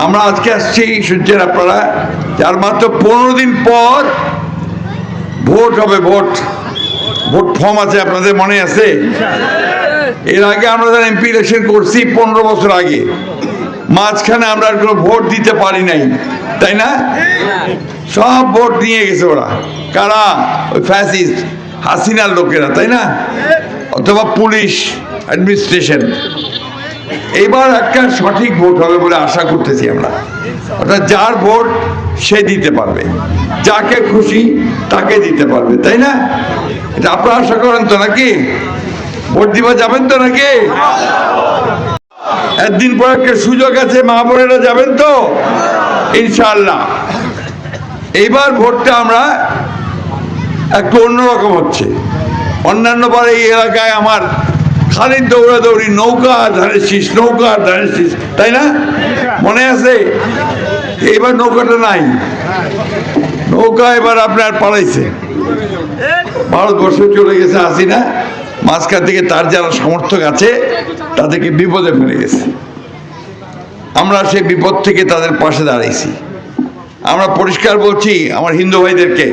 আমরা আজকে আসছি শুনছেন আপনারা, যার মাত্র 15 দিন পর ভোট হবে। ভোট ফর্ম আছে, আপনাদের মনে আছে? এর আগে আমরা যারা এমপি ইলেকশন করছি 15 বছর আগে, মাঝখানে আমরা কোনো ভোট দিতে পারি নাই, তাই না? সব ভোট নিয়ে গেছে ওরা। কারা? ওই ফ্যাসিস্ট হাসিনার লোকেরা, তাই না? অথবা পুলিশ অ্যাডমিনিস্ট্রেশন। এবার একটা সঠিক ভোট হবে বলে আশা করতেছি আমরা। অর্থাৎ যার ভোট সে দিতে পারবে, যাকে খুশি তাকে দিতে পারবে, তাই না? এটা আপনারা আশা করেন তো নাকি? ভোট দিবা যাবেন তো নাকি? একদিন পর একটা সুযোগ আছে, মা বোনেরা যাবেন তো ইনশাআল্লাহ। এইবার ভোটটা আমরা একটু অন্যরকম হচ্ছে। অন্যান্য বার এই এলাকায় আমার খালি দৌড়াদৌড়ি, নৌকা ধানের শীষ, নৌকা ধানের শীষ, তাই না? মনে আছে? এইবার নৌকাটা নাই। নৌকা এবার আপনার পালাইছে, ভারতবর্ষে চলে গেছে হাসিনা। মাঝখান থেকে তার যারা সমর্থক আছে তাদেরকে বিপদে ফেলে গেছে। আমরা সেই বিপদ থেকে তাদের পাশে দাঁড়াইছি। আমরা পরিষ্কার বলছি আমার হিন্দু ভাইদেরকে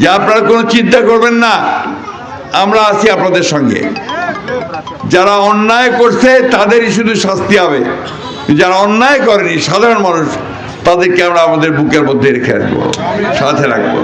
যে আপনারা কোনো চিন্তা করবেন না, আমরা আছি আপনাদের সঙ্গে। যারা অন্যায় করছে তাদেরই শুধু শাস্তি হবে, যারা অন্যায় করেনি সাধারণ মানুষ, তাদেরকে আমরা আমাদের বুকের মধ্যে রেখে আসবো, সাথে রাখবো।